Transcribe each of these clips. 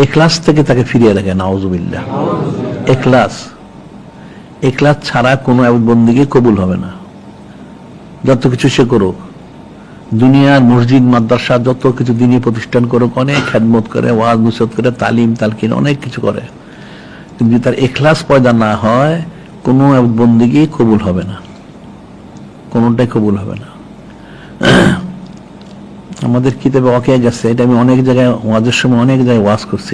ইখলাস থেকে তাকে ফিরিয়ে রাখে। নাউজুবিল্লাহ। ইখলাস ছাড়া কোনো বন্দেগী কবুল হবে না। যত কিছু সে করুক, দুনিয়ার মসজিদ মাদ্রাসা যত কিছু দিনই প্রতিষ্ঠান করুক, অনেক খেদমত করে, ওয়াজ নসিহত করে, তালিম তালকিন অনেক কিছু করে, কিন্তু তার ইখলাস পয়দা না হয় কোনো বন্দেগী কবুল হবে না, কোনোটাই কবুল হবে না। আমাদের কিতাবে ওয়াকিয়া গেছে, এটা আমি অনেক জায়গায় ওয়াজের সময় অনেক জায়গায় ওয়াজ করছি।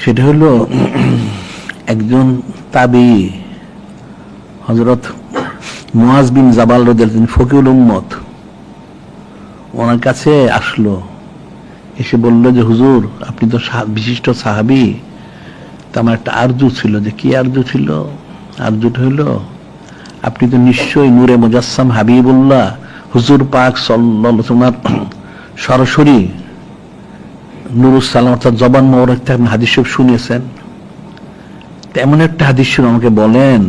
সেটা হলো একজন তাবী হযরত মুআজ বিন জাবাল রাদিয়াল্লাহু আনহু, ফকিহুল উম্মত, ওনার কাছে আসলো, এসে বলল যে হুজুর আপনি তো বিশিষ্ট সাহাবী, তা আমার একটা আরজু ছিল। যে কি আরজু ছিল? আরজুটা হলো আপনি তো নিশ্চয়ই নূরে মুজাসসাম হাবিবুল্লাহ হুজুর পাক সাল্লাল্লাহু আলাইহি ওয়াসাল্লাম সরাসরি নুরুস সালাম অর্থাৎ জবান মোবারক থেকে হাদিস শরীফ শুনিয়েছেন। তেমন একটা হাদিস শরীফ আমাকে বলেন,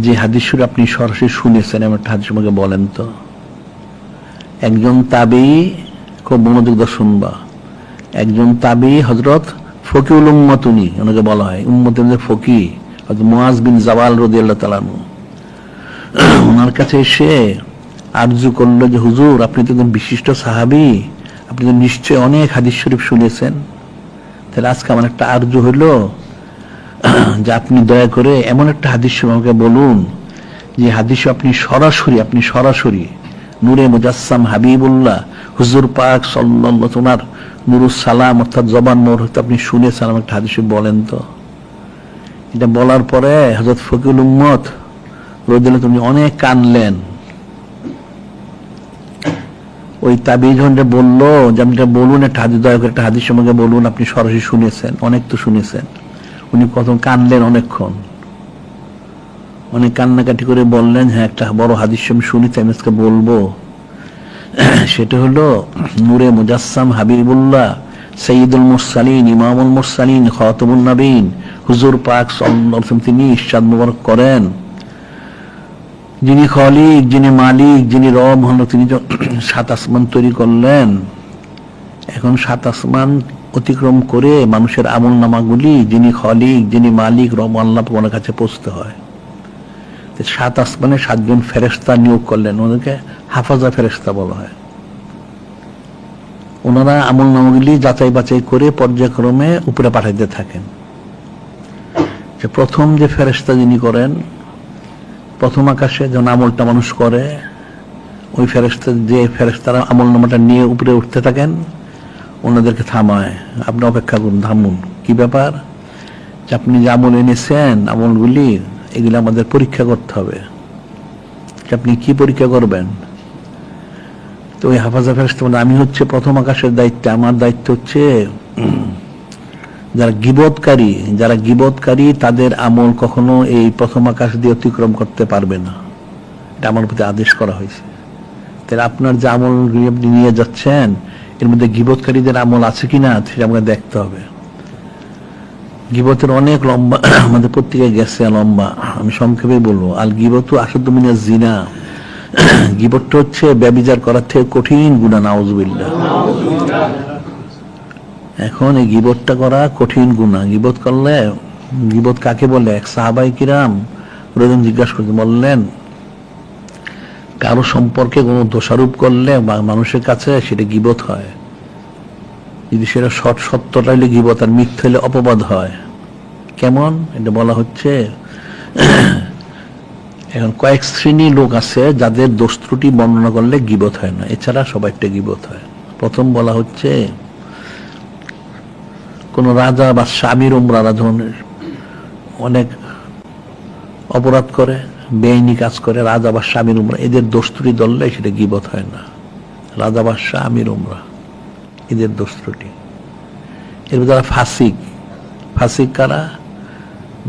যে হাদিস শরীফ আপনি সরাসরি শুনেছেন, এমন একটা হাদিস আমাকে বলেন তো। একজন তাবী, খুব মনোযোগ দিয়ে শুনবা, একজন তাবী হযরত ফকিহুল উম্মত, উনি ওনাকে বলা হয় উম্মতের মধ্যে ফকি, হযরত মুআজ বিন জাবাল রাদিয়াল্লাহু তাআলা আনহু। ওনার কাছে এসে আরজু করলো যে হুজুর আপনি তো একজন বিশিষ্ট সাহাবী, আপনি তো নিশ্চয়ই অনেক হাদিস শরীফ শুনেছেন, তাহলে আজকে আমার একটা আরজু হলো যে আপনি দয়া করে এমন একটা হাদিস শরীফ আমাকে বলুন, যে হাদিস আপনি সরাসরি নূরে মুজাসসাম হাবিবুল্লাহ হুজুর পাক সাল্লাল্লাহু আলাইহি ওয়াসাল্লাম নুরুস সালাম অর্থাৎ জবান মোবারক আপনি শুনেছেন, আমার একটা হাদিস শরীফ বলেন তো। এটা বলার পরে হযরত ফকিহুল উম্মত রাদিয়াল্লাহু আনহু অনেক কাঁদলেন। ওই তাবী যখন বললো যে আপনি বলুন একটা হাদিস, দয়া করে একটা হাদিস আমাকে বলুন, আপনি সরাসরি শুনেছেন, অনেক তো শুনেছেন। উনি প্রথম কাঁদলেন অনেকক্ষণ, অনেক কান্নাকাটি করে বললেন হ্যাঁ একটা বড় হাদিস আমি শুনেছি, আমি আজকে বলবো। সেটা হলো নূরে মুজাসসাম হাবিবুল্লাহ সাইয়্যিদুল মুরসালিন ইমামুল মুরসালিন খাতামুন নবীন হুজুর পাক সাল্লাল্লাহু আলাইহি ওয়াসাল্লাম তিনি ইরশাদ মুবারক করেন, যিনি খালিক, যিনি মালিক, যিনি রব হন, তিনি 7 আসমান তৈরি করলেন। এখন 7 আসমান অতিক্রম করে মানুষের আমল নামাগুলি যিনি খালিক, যিনি মালিক, রব আল্লাহ ওনার কাছে পৌঁছতে হয়। 7 আসমানে 7 জন ফেরেশতা নিয়োগ করলেন, ওদেরকে হাফাজা ফেরেশতা বলা হয়। ওনারা আমল নামাগুলি যাচাই বাছাই করে পর্যায়ক্রমে উপরে পাঠাইতে থাকেন। যে প্রথম যে ফেরেশতা যিনি করেন, প্রথম আকাশে যখন আমলটা মানুষ করে, ওই ফেরেশতারা আমল নামাটা নিয়ে উপরে উঠতে থাকেন, ওনাদেরকে থামায়, আপনি অপেক্ষা করুন, থামুন, কি ব্যাপার, যে আপনি যে আমল এনেছেন আমলগুলি এগুলি আমাদের পরীক্ষা করতে হবে। আপনি কি পরীক্ষা করবেন? তো ওই হাফাজা ফেরেশতা বলেন আমি হচ্ছে প্রথম আকাশের দায়িত্ব, আমার দায়িত্ব হচ্ছে যারা গীবতকারী তাদের আমল কখনো এই প্রথম আকাশ দিয়ে অতিক্রম করতে পারবে না, এটা আমার প্রতি আদেশ করা হয়েছে। তাহলে আপনার যে আমল আপনি নিয়ে যাচ্ছেন এর মধ্যে গীবতকারীদের আমল আছে কিনা সেটা আমাকে দেখতে হবে। গীবতের অনেক লম্বা আমাদের পত্রিকায় গেছে, লম্বা, আমি সংক্ষেপে বলবো। আল গীবতু আশাদ্দু মিনাজ জিনা, গীবতটা হচ্ছে ব্যভিচার করার থেকে কঠিন গুনাহ। নাউজুবিল্লাহ। এখন এই গীবতটা করা কঠিন গুনাহ। গীবত করলে, গীবত কাকে বলে? এক সাহাবায়ে কিরাম রোজন জিজ্ঞাসা করতে বললেন, কারো সম্পর্কে কোনো দোষারোপ করলে মানুষের কাছে সেটা গীবত হয়, যদি সেটা সত্যটা হলে গীবত আর মিথ্যা হলে অপবাদ হয়। কেমন? এটা বলা হচ্ছে এখন কয়েক শ্রেণীর লোক আছে যাদের দোষ ত্রুটি বর্ণনা করলে গীবত হয় না, এছাড়া সবাইটা গীবত হয়। প্রথম বলা হচ্ছে কোন রাজা বা আমির উমরারা ধরনের অনেক অপরাধ করে, বেআইনি কাজ করে, রাজা বা আমির উমরা, এদের দোষ ত্রুটি ধরলে সেটা গীবত হয় না। রাজা বা আমির উমরা এদের দোষ ত্রুটি। এর যারা ফাসিক কারা?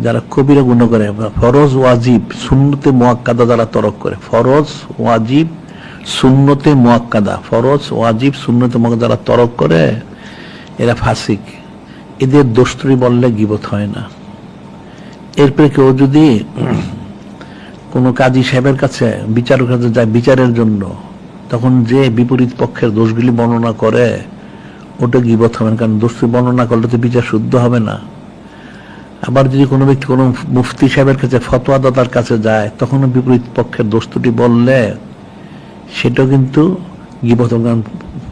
যারা কবিরা গুনাহ করে, ফরজ ওয়াজিব সুন্নতে মুআক্কাদা যারা তরক করে, ফরজ ওয়াজিব সুন্নতে মুআক্কাদা, ফরজ ওয়াজিব সুন্নতে মুআক্কাদা যারা তরক করে এরা ফাসিক, এদের দোষ ত্রুটি বললে গীবত হয় না। এরপরে কেউ যদি কোনো কাজী সাহেবের কাছে, বিচারকের কাছে যায় বিচারের জন্য, তখন যে বিপরীত পক্ষের দোষগুলি বর্ণনা করে ওটা গীবত হবে না, কারণ দোস্তি বর্ণনা করলে তো বিচার শুদ্ধ হবে না। আবার যদি কোনো ব্যক্তি কোনো মুফতি সাহেবের কাছে, ফতোয়াদাতার কাছে যায়, তখনও বিপরীত পক্ষের দোষটি বললে সেটাও কিন্তু গীবত হবে, কারণ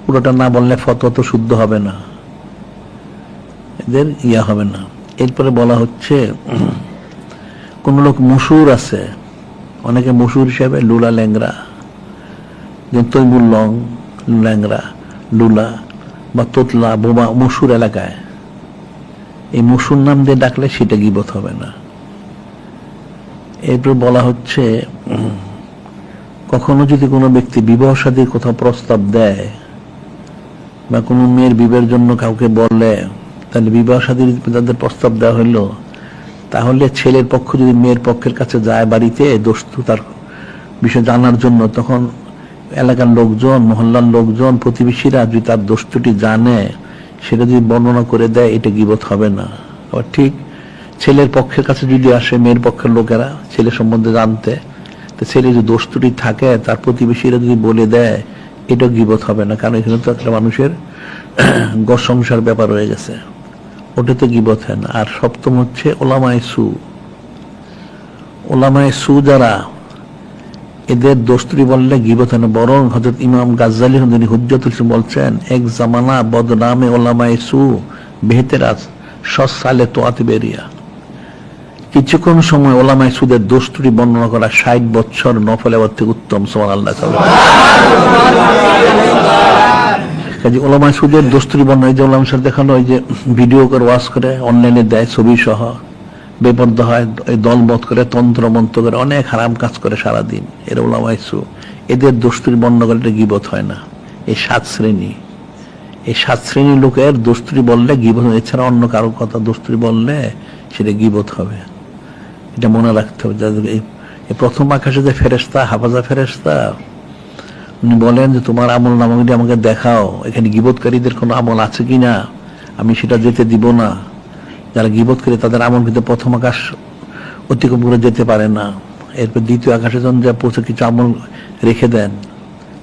পুরোটা না বললে ফতোয়া তো শুদ্ধ হবে না, এদের হবে না। এরপরে বলা হচ্ছে কোন লোক মশুর আছে, অনেকে মশুর হিসেবে লুলা ল্যাংরা, যেমন তৈমুর লং ল্যাংরা, লুলা বা তোতলা, বোমা, মশুর এলাকায় এই মশুর নাম দিয়ে ডাকলে সেটা গীবত হবে না। এরপর বলা হচ্ছে কখনো যদি কোনো ব্যক্তি বিবাহ শাদীর কোথাও প্রস্তাব দেয় বা কোনো মেয়ের বিবাহের জন্য কাউকে বলে, তাহলে বিবাহ শাদীর তাদের প্রস্তাব দেওয়া হইলো, তাহলে ছেলের পক্ষ যদি মেয়ের পক্ষের কাছে যায় বাড়িতে দোস্ত তার বিষয় জানার জন্য, তখন এলাকার লোকজন, মহল্লার লোকজন, প্রতিবেশীরা যদি তার দোষটি জানে, সেটা যদি বর্ণনা করে দেয়, এটা গীবত হবে না। আবার ঠিক ছেলের পক্ষের কাছে যদি আসে মেয়ের পক্ষের লোকেরা ছেলে সম্বন্ধে জানতে, তো ছেলে যদি দোষটি থাকে তার প্রতিবেশীরা যদি বলে দেয়, এটা গীবত হবে না, কারণ এখানে তো একটা মানুষের ঘর সংসার ব্যাপার হয়ে গেছে, ওটাতে গীবত হয় না। আর সপ্তম হচ্ছে ওলামায়ে সু। ওলামায়ে সু যারা, এদের দোস্তি বললে গীবত হয় না, বরং হযরত ইমাম গাজ্জালী যিনি হুজ্জাতুল ইসলাম বলছেন, এক জামানা বদনামে ওলামায়ে সু বেহতেরাজ সালে তোয়াত বেরিয়া। কিছুক্ষণ সময় ওলামায়ে সুদের দোস্তি বর্ণনা করা 60 বছর নফল ইবাদত থেকে উত্তম। সুবহানাল্লাহ। কাজে ওলামায়ে সুদের দোস্তি বর্ণনা, এই যে ওলামার সাথে দেখানো, ওই যে ভিডিও করে ওয়াজ করে অনলাইনে দেয় ছবি সহ, বেপর্দা হয়, দলমত করে, তন্ত্র মন্ত্র করে, অনেক হারাম কাজ করে সারাদিন, এরা ওলামায়ে সু। এদের দোস্তির বর্ণনা করলে এটা গীবত হয় না। এই 7 শ্রেণী, এই 7 শ্রেণীর লোকের দোস্তি বললে গীবত, এছাড়া অন্য কারো কথা দোস্তি বললে সেটা গীবত হবে, এটা মনে রাখতে হবে। এই প্রথম আকাশে যে ফেরেশতা, হাফাজা ফেরেশতা, উনি বলেন যে তোমার আমল নামাগুলি আমাকে দেখাও, এখানে গীবতকারীদের কোনো আমল আছে কিনা, আমি সেটা যেতে দিব না। যারা গীবত করে তাদের আমল কিন্তু প্রথম আকাশ অতিক্রম করে যেতে পারে না। এরপর দ্বিতীয় আকাশে যখন যা পৌঁছে কিছু আমল রেখে দেন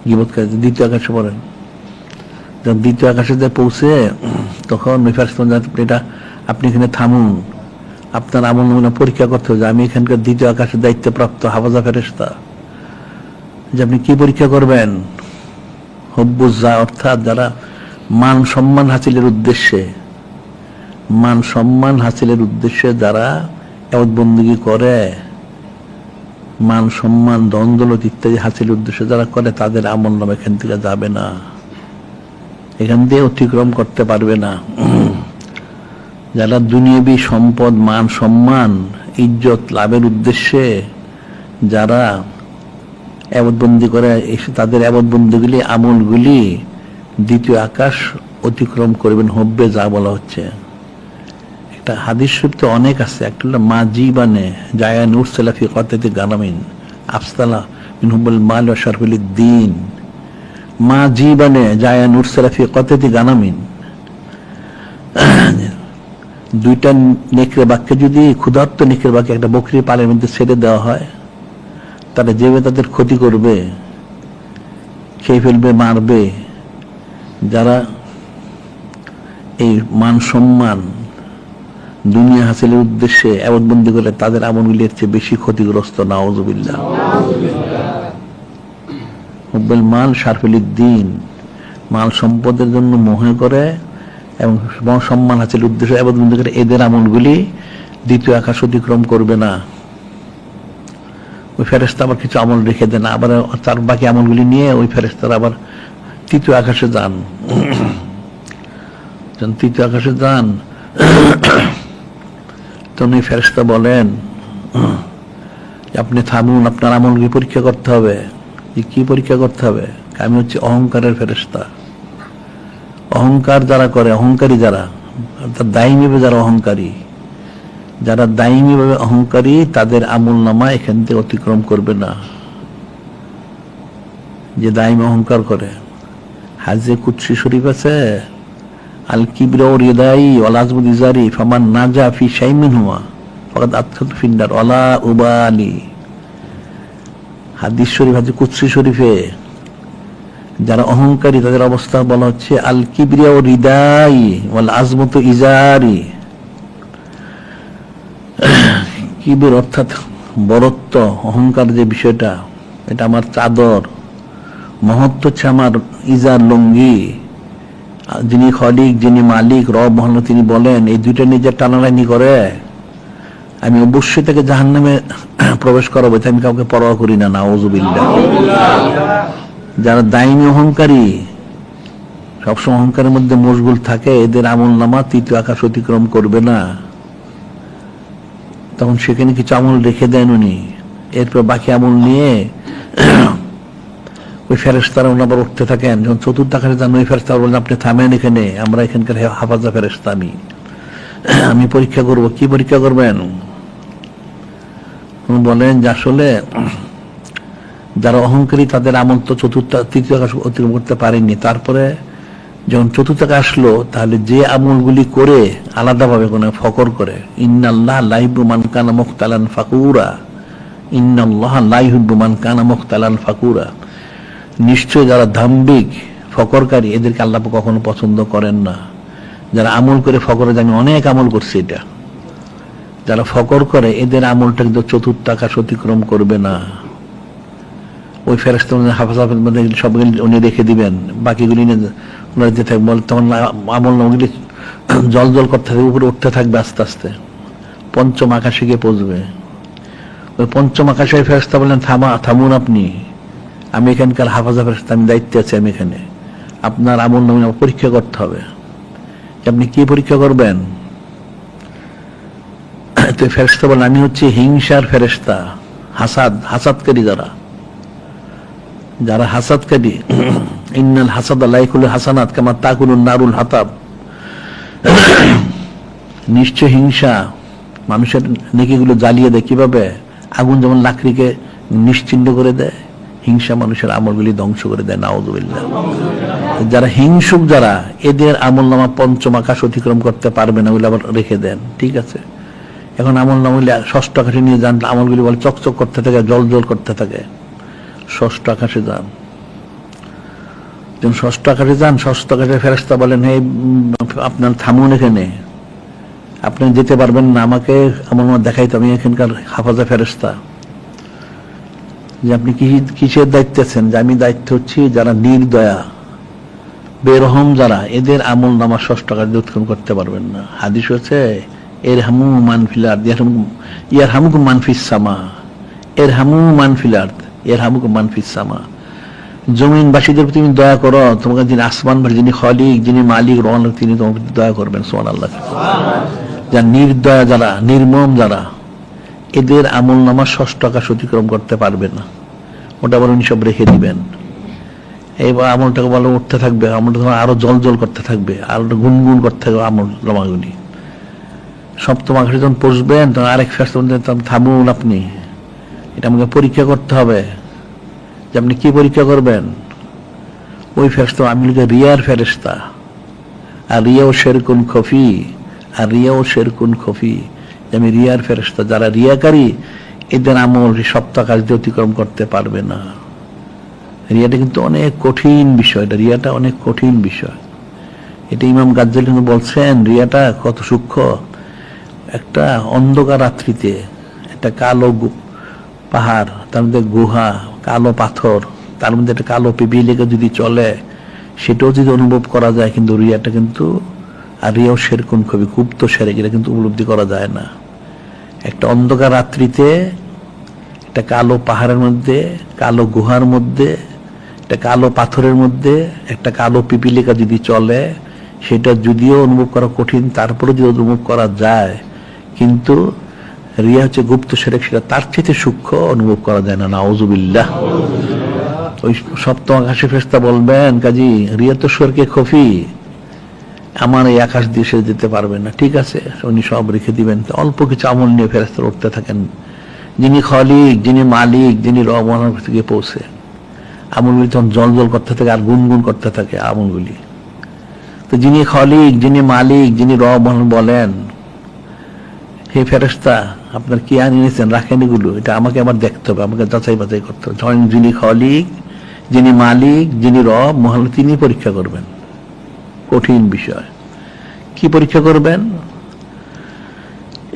গীবতকারী, দ্বিতীয় আকাশে পড়েন, যখন দ্বিতীয় আকাশে যা পৌঁছে তখন এটা আপনি এখানে থামুন, আপনার আমল নমুনা পরীক্ষা করতে হবে। আমি এখানকার দ্বিতীয় আকাশের দায়িত্বপ্রাপ্ত হাফাজা ফেরেশতা, যে আপনি কি পরীক্ষা করবেন? হুব্বুজ্জা, অর্থাৎ যারা মান সম্মান হাসিলের উদ্দেশ্যে, মান সম্মান হাসিলের উদ্দেশ্যে যারা ইবাদত বন্দেগী করে, মান সম্মান দ্বন্দ্বলত ইত্যাদি হাসিলের উদ্দেশ্যে যারা করে, তাদের আমল নাম এখান থেকে যাবে না, এখান দিয়ে অতিক্রম করতে পারবে না। যারা দুনিয়াবী সম্পদ, মান সম্মান, ইজ্জত লাভের উদ্দেশ্যে যারা ইবাদত বন্দেগী করে, তাদের ইবাদত বন্দেগীগুলি, আমলগুলি দ্বিতীয় আকাশ অতিক্রম করবেন, হব্বে যা বলা হচ্ছে। একটা হাদিস শরীফে অনেক আছে, একটা হলো মা জীবানে জায়া নূর সালাফি কাতাতি গানামিন আফসালা মিন হুব্বুল মাল ওয়া শারফুল দ্বীন। মা জীবানে জায়া নূর সালাফি কাতাতি গানামিন, দুইটা নেকড়ে বাক্যে যদি, ক্ষুধার্ত নেকড়ে বাক্যে একটা বকরি পালের মধ্যে ছেড়ে দেওয়া হয়, তারা যেভাবে তাদের ক্ষতি করবে, খেয়ে ফেলবে, মারবে, যারা এই মান সম্মান দুনিয়া হাসিলের উদ্দেশ্যে ইবাদত বন্দেগী করে, তাদের আমলগুলির চেয়ে বেশি ক্ষতিগ্রস্ত। নাউযুবিল্লাহ। হুব্বুল মাল শারফুল দ্বীন, মাল সম্পদের জন্য মোহে করে এবং সম্মান হাসিলের উদ্দেশ্যে ইবাদত বন্দেগী করে, এদের আমলগুলি দ্বিতীয় আকাশ অতিক্রম করবে না। ওই ফেরেশতা আবার কিছু আমল রেখে দেন, আবার তার বাকি আমলগুলি নিয়ে ওই ফেরেশতারা আবার তৃতীয় আকাশে যান। তৃতীয় আকাশে যান, তখন ওই ফেরেশতা বলেন আপনি থামুন, আপনার আমলগুলি পরীক্ষা করতে হবে। কি পরীক্ষা করতে হবে? আমি হচ্ছে অহংকারের ফেরেশতা। অহংকার যারা করে, অহংকারী যারা, অর্থাৎ দায়ীভাবে যারা অহংকারী, যারা দায়ীভাবে অহংকারী, তাদের আমল নামা এখান থেকে অতিক্রম করবে না। যে দায়ী অহংকার করে, হাজে কুদসি শরীফ আছে, আল কিবরা রিদাই ওয়াল আযমু ইজারি ফামান নাজা ফি শাইইন মিনহুমা ফাকাদ আদখালতু ফিন্নার ওয়ালা উবালি। হাদিস শরীফ, হাদিস কুদসি শরীফে যারা অহংকারী তাদের অবস্থা বলা হচ্ছে আল কিবরিয়া ও রিদাই ওয়াল আজমতু ইজারি। কিবির অর্থাৎ বরত্ব, অহংকার যে বিষয়টা, এটা আমার চাদর, মহত্ব হচ্ছে আমার ইজার, লুঙ্গি। যিনি খলিক, যিনি মালিক, রব মহান, তিনি বলেন এই দুইটা নিজের টানাটানি করে আমি অবশ্যই তাকে জাহান্নামে প্রবেশ করাবো, আমি কাউকে পরোয়া করি না। নাউযুবিল্লাহ। যারা দায়ী অহংকারী, সবসময় অহংকারের মধ্যে মশগুল থাকে, এদের আমল নামা তৃতীয় আকাশ অতিক্রম করবে না। তখন সেখানে কিছু আমল রেখে দেন উনি, এরপর বাকি আমল নিয়ে ওই ফেরেশতারা আবার উঠতে থাকেন। যখন চতুর্থ আকাশে যান, ওই ফেরেশতারা বলেন আপনি থামেন এখানে, আমরা এখানকার হাফাজা ফেরেশতা, আমি পরীক্ষা করব। কি পরীক্ষা করবেন? বলেন যে আসলে যারা অহংকারী তাদের আমল তো তৃতীয় আকাশ অতিক্রম করতে পারেনি। তারপরে যখন চতুর্থ আকাশ আসলো, তাহলে যে আমলগুলি করে আলাদাভাবে কোনো ফকর করে, ইন্নাল্লাহ লা ইউহিব্বু মান কানা মুখতালান ফাকুরা, ইন্নাল্লাহ লা ইউহিব্বু মান কানা মুখতালান ফাকুরা, নিশ্চয় যারা দাম্ভিক ফকরকারী এদেরকে আল্লাহ কখনো পছন্দ করেন না। যারা আমল করে ফকরে, আমি অনেক আমল করছি, এটা যারা ফকর করে এদের আমলটা কিন্তু চতুর্থ আকাশ অতিক্রম করবে না। ওই ফেরেশতা হাফেজ সবগুলি উনি রেখে দিবেন, বাকিগুলি তখন আমল নামগুলি জল জল করতে থাকবে, উপরে উঠতে থাকবে আস্তে আস্তে, পঞ্চম আকাশে গিয়ে পৌঁছবে। ওই পঞ্চম আকাশে ফেরেশতা বললেন থামুন আপনি, আমি এখানকার হাফেজ ফেরেশতা, আমি দায়িত্বে আছি, আমি এখানে আপনার আমল নাম পরীক্ষা করতে হবে। আপনি কি পরীক্ষা করবেন? তো ফেরেশতা বলেন আমি হচ্ছে হিংসার ফেরেশতা, হাসাদকারী, যারা হাসাদকারী, ইন্নাল হাসাদা লা ইয়াকুলু হাসানাত কামা তাকুলুন নারুল হাতাব, নিশ্চয় হিংসা মানুষের নেকিগুলো জ্বালিয়ে দেয়। কিভাবে? আগুন যেমন লাকড়িকে নিশ্চিহ্ন করে দেয়, হিংসা মানুষের আমলগুলি ধ্বংস করে দেয়। নাউযুবিল্লাহ। যারা হিংসুক, যারা এদের আমল নামা পঞ্চম আকাশ অতিক্রম করতে পারবে না, ওগুলো আবার রেখে দেন। ঠিক আছে, এখন আমল নাম ষষ্ঠ আকাশে নিয়ে যান, আমলগুলি বলে চকচক করতে থাকে, জল জল করতে থাকে। ষষ্ঠ আকাশে যান, ষষ্ঠ আকাশে যান, ষষ্ঠ আকাশে ফেরেশতা বলেন হে আপনার থামুন এখানে, আপনি যেতে পারবেন না, আমাকে আমার দেখাইতে, আমি এখানকার হাফাজা ফেরেশতা। যে আপনি কিসের দায়িত্বে আছেন? যে আমি দায়িত্ব হচ্ছি যারা নির্দয়া বেরহম, যারা এদের আমল নামা ষষ্ঠ আকাশ অতিক্রম করতে পারবেন না। হাদিস হচ্ছে এর হামু মানফিল আরদ ইয়ার হামুকুম মানফিস সামা, এর হামু মানফিল আরদ এর হামুকুম মানফিস সামা। জমিনবাসীদের তুমি দয়া করো, তোমাকে যিনি আসমান, যিনি খলিক, যিনি মালিক, তিনি তোমার প্রতি দয়া করবেন। সুবহানাল্লাহ। যারা নির্দয়া, যারা নির্মম, যারা এদের আমল নামা ষষ্ঠ আকাশ অতিক্রম করতে পারবে না, ওটা বলে উনি সব রেখে দিবেন। এইবার আমলটাকে বলে উঠতে থাকবে, আমলটা আরো জল জল করতে থাকবে, আরো গুনগুন করতে থাকবে আমল নামাগুলি। সপ্তম আকাশে যখন পৌঁছবেন তখন আরেক ফেরেশতা থামুন আপনি, এটা আমাকে পরীক্ষা করতে হবে। যে আপনি কি পরীক্ষা করবেন? ওই ফেরেশতা আমি রিয়ার ফেরেশতা, আর রিয়াও শেরকুন খফি, আর রিয়াও শেরকুন খফি, আমি রিয়ার ফেরেশতা। যারা রিয়াকারী এদের আমল সপ্তম আকাশ দিয়ে অতিক্রম করতে পারবে না। রিয়াটা কিন্তু অনেক কঠিন বিষয়, এটা রিয়াটা অনেক কঠিন বিষয়। এটা ইমাম গাজ্জালী কিন্তু বলছেন রিয়াটা কত সূক্ষ্ম। একটা অন্ধকার রাত্রিতে একটা কালো পাহাড়, তার মধ্যে গুহা, কালো পাথর, তার মধ্যে একটা কালো পিপিলিকা যদি চলে, সেটাও যদি অনুভব করা যায়, কিন্তু রিয়াটা কিন্তু, আর রিয়াও শেরকুন খুবই গুপ্ত শেরেক, এটা কিন্তু উপলব্ধি করা যায় না। একটা অন্ধকার রাত্রিতে একটা কালো পাহাড়ের মধ্যে, কালো গুহার মধ্যে, একটা কালো পাথরের মধ্যে একটা কালো পিপিলিকা যদি চলে, সেটা যদিও অনুভব করা কঠিন, তারপরে যদি অনুভব করা যায়, কিন্তু রিয়া হচ্ছে গুপ্ত শেরেক, সেটা তার চেয়ে সূক্ষ্ম, অনুভব করা যায় না। নাউযুবিল্লাহ। ওই সপ্তম আকাশে ফেরেশতা বলবেন কাজী রিয়া তো স্বর্গে খফি, আমার এই আকাশ দিয়ে সে যেতে পারবে না। ঠিক আছে, উনি সব রেখে দিবেন। অল্প কিছু আমল নিয়ে ফেরেশতারা উঠতে থাকেন। যিনি খলিক, যিনি মালিক, যিনি রব, থেকে পৌঁছে আমলগুলি তখন জল জল করতে থাকে আর গুনগুন করতে থাকে আমলগুলি। তো যিনি খলিক, যিনি মালিক, যিনি রব বলেন হে ফেরেশতা আপনার কি আনিয়েছেন, রাখেন এগুলো, এটা আমাকে আবার দেখতে হবে, আমাকে যাচাই বাছাই করতে হবে। যিনি খলিক, যিনি মালিক, যিনি রব মহান, তিনি পরীক্ষা করবেন। কঠিন বিষয়। কি পরীক্ষা করবেন?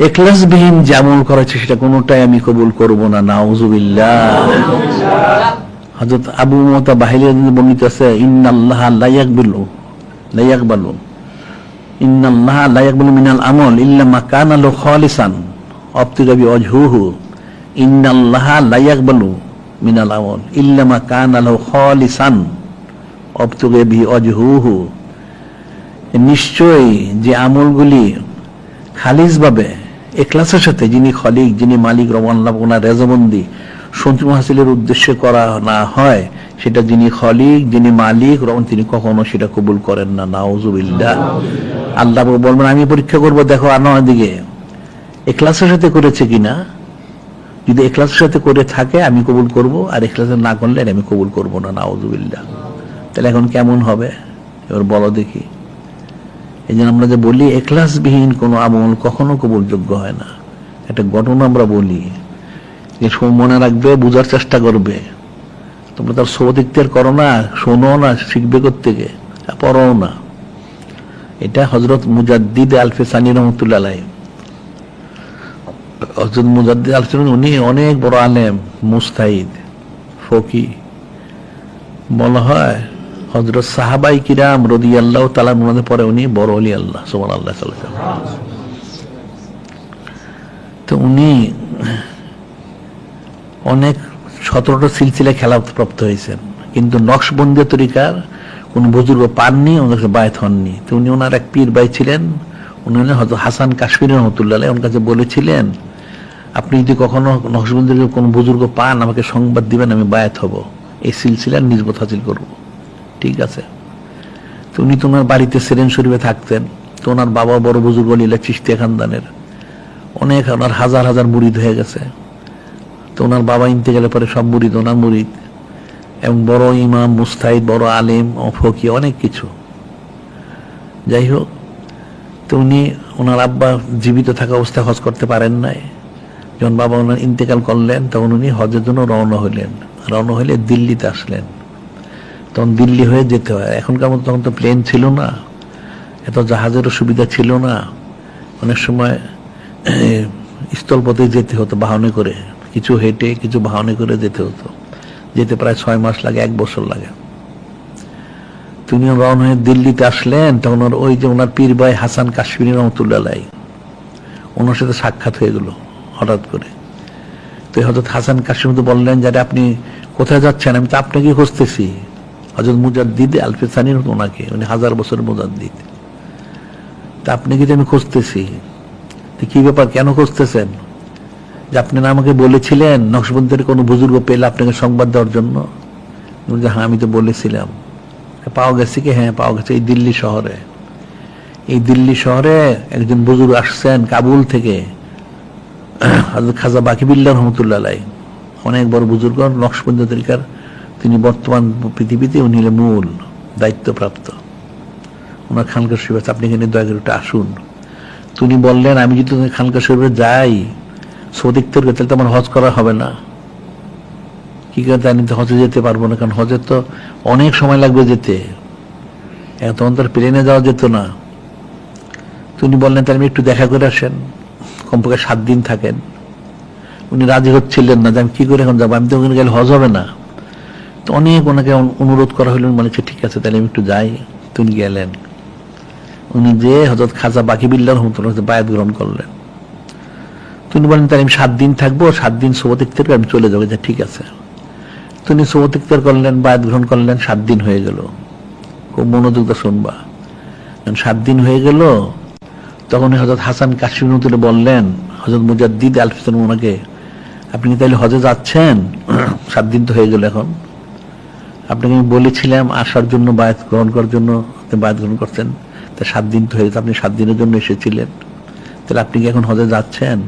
ইখলাসবিহীন যে আমল করেছে সেটা কোনোটাই আমি কবুল করব না, নাউযুবিল্লাহ। হযরত আবু মুতা বাহিলী বর্ণিত আছে, ইন্নাল্লাহা লা ইয়াকবালু ইন্নাল্লাহা লা ইয়াকবালু মিনাল আমল ইল্লা মা কানা লাহু খালিসান আবতিগা বিওয়াজহিহি। ইন্নাল্লাহা লা ইয়াকবালু মিনাল আমল ইল্লা মা কানা লাহু খালিসান আবতিগা বিওয়াজহিহি। নিশ্চয়ই যে আমলগুলি খালিস ভাবে ইখলাসের সাথে, যিনি খালিক, যিনি মালিক, রব ওনার রেজামন্দি সন্তুষ্টি হাসিলের উদ্দেশ্যে করা না হয়, সেটা যিনি খালিক, যিনি মালিক, রব, তিনি কখনো সেটা কবুল করেন না, নাউযুবিল্লাহ। আল্লাহ বলবেন আমি পরীক্ষা করব, দেখো আনোয়ার দিকে ইখলাসের সাথে করেছে কিনা। যদি ইখলাসের সাথে করে থাকে আমি কবুল করব, আর ইখলাস না করলে আমি কবুল করব না, নাউযুবিল্লাহ। তাহলে এখন কেমন হবে এবার বলো দেখি। এই জন্য আমরা যে বলি ইখলাসবিহীন কোনো আমল কখনো কবুলযোগ্য হয় না। একটা ঘটনা আমরা বলি, যে মনে রাখবে, বুঝার চেষ্টা করবে। তোমরা তার সোবত ইখতিয়ার করো না, শোনো না, শিখবে কোত্থেকে, পড়ো না। এটা হযরত মুজাদ্দিদ আল-ফিসানি রাহমাতুল্লাহ আলাইহি। হযরত মুজাদ্দিদ আল-ফিসানি উনি অনেক বড় আলেম, মুজতাহিদ, ফকিহ। বলা হয় হযরত সাহাবাই কিরাম রাদিয়াল্লাহু তাআলা আনহুদের পরে উনি বড় ওলি আল্লাহ, সুবহানাল্লাহ। তো উনি অনেক 17টা সিলসিলা খেলাপ্রাপ্ত হয়েছেন, কিন্তু নকশবন্দিয়া তরিকার কোন বুজুর্গ পাননি, ওনার বায়াত হননি। তো উনি ওনার এক পীর ভাই ছিলেন, উনি হযরত হাসান কাশমিরি রাহমাতুল্লাহ আলাইহি, ওনার কাছে বলেছিলেন আপনি যদি কখনো নকশবন্দির কোন বুজুর্গ পান আমাকে সংবাদ দিবেন, আমি বায়াত হব, এই সিলসিলার নিসবত হাসিল করব। ঠিক আছে। তো উনি তো ওনার বাড়িতে সেরেন শরীফে থাকতেন। তো ওনার বাবা বড় বুজুর্গ লীলা চিশতিয়া খানদানের, অনেক ওনার হাজার হাজার মুরিদ হয়ে গেছে। তো ওনার বাবা ইন্তেকালের পরে সব মুরিদ ওনার মুরিদ, এবং বড় ইমাম, মুস্তাহিদ, বড় আলেম, ফকি, অনেক কিছু। যাই হোক, তো উনি ওনার আব্বা জীবিত থাকা অবস্থায় হজ করতে পারেন নাই। যখন বাবা ওনার ইন্তেকাল করলেন তখন উনি হজের জন্য রওনা হইলেন। রওনা হইলে দিল্লিতে আসলেন। তখন দিল্লি হয়ে যেতে হয়। এখনকার মতো তখন তো প্লেন ছিল না, এত জাহাজেরও সুবিধা ছিল না। অনেক সময় স্থলপথে যেতে হতো বাহনে করে, কিছু হেঁটে কিছু বাহনে করে যেতে হতো। যেতে প্রায় 6 মাস লাগে, 1 বছর লাগে। তিনি রওনা হয়ে দিল্লিতে আসলেন। তখন ওই যে ওনার পীর ভাই হাসান কাশমিরি রাহমাতুল্লাহ আলাইহি, ওনার সাথে সাক্ষাৎ হয়ে গেল হঠাৎ করে। তো হযরত হাসান কাশমিরি তো বললেন যে আপনি কোথায় যাচ্ছেন? আমি তো আপনাকে খুঁজতেছি। হযরত মুজাদ্দিদ আল-ফিসানি ওনাকে, উনি 1000 বছরের মুজাদ্দিদ। তা আপনাকে যে আমি খুঁজতেছি। কি ব্যাপার, কেন খুঁজতেছেন? যে আপনি না আমাকে বলেছিলেন নকশবন্দির কোন বুজুর্গ পেলে আপনাকে সংবাদ দেওয়ার জন্য। হ্যাঁ আমি তো বলেছিলাম। পাওয়া গেছে কি? হ্যাঁ পাওয়া গেছে, এই দিল্লি শহরে। এই দিল্লি শহরে একজন বুজুর্গ আসছেন কাবুল থেকে, হযরত খাজা বাকিবিল্লাহ রহমতুল্লাহ আলাইহি, অনেক বড় বুজুর্গ, নকশবন্দি তরিকার। তিনি বর্তমান পৃথিবীতে উনি হলেন মূল দায়িত্বপ্রাপ্ত। ওনার খানকা শরীফ আছে, আপনি এখানে দয়া করে একটু আসুন। তিনি বললেন আমি যদি খানকা শরীফে যাই সৌদি আরবে, তাহলে তো আমার হজ করা হবে না। কি করে জানি তো হজে যেতে পারবো না, কারণ হজে তো অনেক সময় লাগবে যেতে, তখন তো প্লেনে যাওয়া যেত না। তিনি বললেন তাহলে আমি একটু দেখা করে আসেন, কমপক্ষে 7 দিন থাকেন। উনি রাজি হচ্ছিলেন না যে আমি কি করে এখন যাবো, আমি তো ওখানে গেলে হজ হবে না। তো অনেক ওনাকে অনুরোধ করা হইল, বলেছে ঠিক আছে তাহলে আমি একটু যাই। তিনি গেলেন। উনি যে হযরত খাজা বাকিবিল্লাহ রহমতুল্লাহ বায়াত গ্রহণ করলেন। তিনি বলেন তাহলে আমি 7 দিন থাকবো, 7 দিন সোবত ইখতিয়ার করে আমি চলে যাবো। ঠিক আছে। তিনি সোবত ইখতিয়ার করলেন, বায়াত গ্রহণ করলেন। 7 দিন হয়ে গেল। খুব মনোযোগ দিয়ে শুনবা। 7 দিন হয়ে গেল, তখন হযরত হাসান কাশমিরি রাহমাতুল্লাহ বললেন হযরত মুজাদ্দিদ আল-ফিসানি ওনাকে, আপনি তাহলে হজে যাচ্ছেন? 7 দিন তো হয়ে গেল, এখন আপনাকে আমি বলেছিলাম আসার জন্য, বায়াত গ্রহণ করার জন্য, আপনি বায়াত গ্রহণ করছেন। তা 7 দিন তো হয়ে গেছে, আপনি 7 দিনের জন্য এসেছিলেন, তাহলে আপনি কি এখন হজে যাচ্ছেন?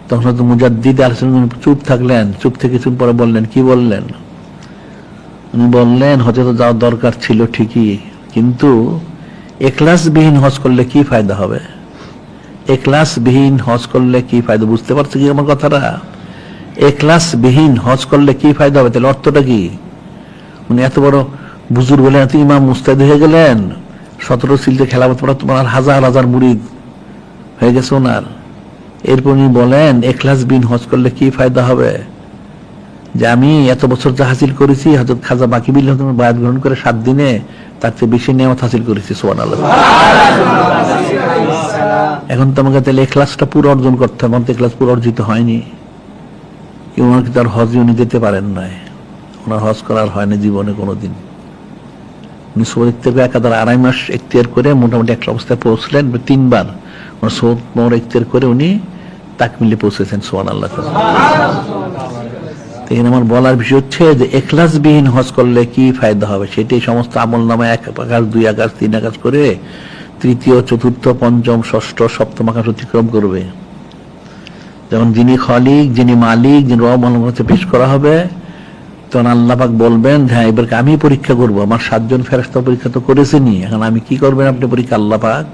তখন হয়তো মুজাদ্দিদ আল-ফিসানি চুপ থাকলেন। চুপ থেকে কিছু পরে বললেন, কি বললেন? উনি বললেন হজে তো যাওয়ার দরকার ছিল ঠিকই, কিন্তু ইখলাসবিহীন হজ করলে কি ফায়দা হবে? ইখলাসবিহীন হজ করলে কি ফায়দা? বুঝতে পারছো কি আমার কথাটা? ইখলাসবিহীন হজ করলে কি ফায়দা হবে? তাহলে অর্থটা কি? উনি এত বড় বুজুর্গ হলেন, এত ইমাম মুস্তাহিদ হয়ে গেলেন, 17 সিলতে খেলাফত পড়া তোমার হাজার হাজার মুরিদ হয়ে গেছে ওনার। এরপর উনি বলেন এখলাস বিন হজ করলে কি ফায়দা হবে, যে আমি এত বছর যা হাসিল করেছি হযরত খাজা বাকি বিল্লাহ বায়াত গ্রহণ করে 7 দিনে তার চেয়ে বেশি নিয়ামত হাসিল করেছি। সুবহানাল্লাহ। এখন তো আমাকে তাহলে এখলাসটা পুরো অর্জন করতে হবে, আমার তো এখলাস পুরো অর্জিত হয়নি। ওনার কি তার হজ উনি যেতে পারেন নাই, ওনার হজ করার হয়নি জীবনে কোনোদিন। উনি সৌদ ইখতিয়ার একাধার 2.5 মাস ইখতিয়ার করে মোটামুটি একটা অবস্থায় পৌঁছলেন, 3 বার ওনার সৌদ মোহর ইখতিয়ার করে উনি তাকমিলে পৌঁছেছেন। সুবহানাল্লাহ। এখানে আমার বলার বিষয় হচ্ছে যে এখলাসবিহীন হজ করলে কি ফায়দা হবে, সেটাই সমস্ত আমল নামে 1 আকাশ 2 আকাশ 3 আকাশ করে তৃতীয় চতুর্থ পঞ্চম ষষ্ঠ সপ্তম আকাশ অতিক্রম করবে। যখন যিনি খালিক, যিনি মালিক, যিনি রব আলমকে পেশ করা হবে, তখন আল্লাহ পাক বলবেন হ্যাঁ এবার আমি পরীক্ষা করব, আমার 7 জন ফেরেশতা পরীক্ষা তো করেছেনই, এখন আমি কি করবেন আপনি পরীক্ষা আল্লাহ পাক,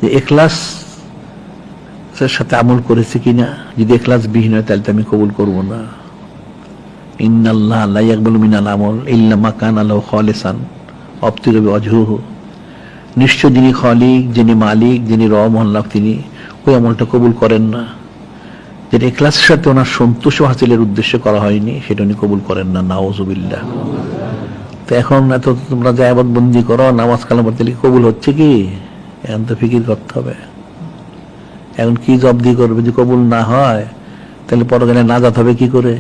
যে এখলাস সাথে আমল করেছে কিনা। যদি এখলাস বিহীন হয় তাহলে তো আমি কবুল করব না। ইন্নাল্লাহ লা ইয়াকবালু মিনাল আমল ইল্লা মা কানা লাহু খালিসান আবতিগা বিওয়াজহিহি। নিশ্চয় যিনি খালিক, যিনি মালিক, যিনি রব আল্লাহ, তিনি ওই আমলটা কবুল করেন না যেটা ইখলাসের সাথে ওনার সন্তোষ হাসিলের উদ্দেশ্যে করা হয়নি, সেটা উনি কবুল করেন না। নাউযুবিল্লাহ। তো এখন এত তোমরা যে ইবাদত বন্দি করো, নামাজ কালাম পড়তে কবুল হচ্ছে কি, এখন তো ফিকির করতে হবে। এখন কি জব্দি করবে, যদি কবুল না হয় তাহলে পরকালে নাজাত হবে কি করে?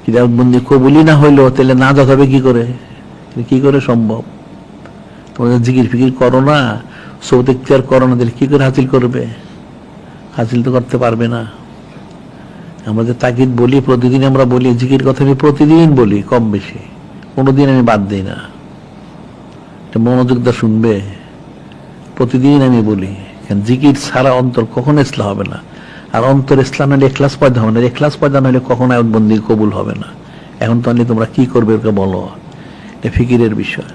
যদি বন্দি কবুলই না হইলো তাহলে নাজাত হবে কি করে? কি করে সম্ভব? তোমরা জিকির ফিকির করো না, সৌদ ইখতিয়ার করো না, তাহলে কি করে হাসিল করবে? হাসিল তো করতে পারবে না। আমরা যে তাকিদ বলি, প্রতিদিন আমরা বলি জিকির কথা, আমি প্রতিদিন বলি কম বেশি, কোনোদিন আমি বাদ দিই না। মনোযোগ দা শুনবে, প্রতিদিন আমি বলি, জিকির ছাড়া অন্তর কখনো ইসলাম হবে না। আর অন্তর ইসলাম হলে এখলাস পয়দা হবে না, এখলাস পয়দা না হলে কখনো বন্দি কবুল হবে না। এখন তাহলে তোমরা কি করবে ওকে বলো, এটা ফিকিরের বিষয়।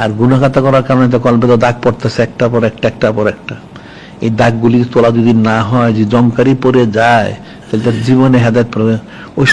আর গুনাহগাতা করার কারণে তো কলবে তো দাগ পড়তেছে একটার পর একটা, একটার পর একটা। এই দাগগুলি তোলা যদি না হয়, যে জমকারি পড়ে যায়, তাহলে তার জীবনে হেদায়েত পাবে। ওই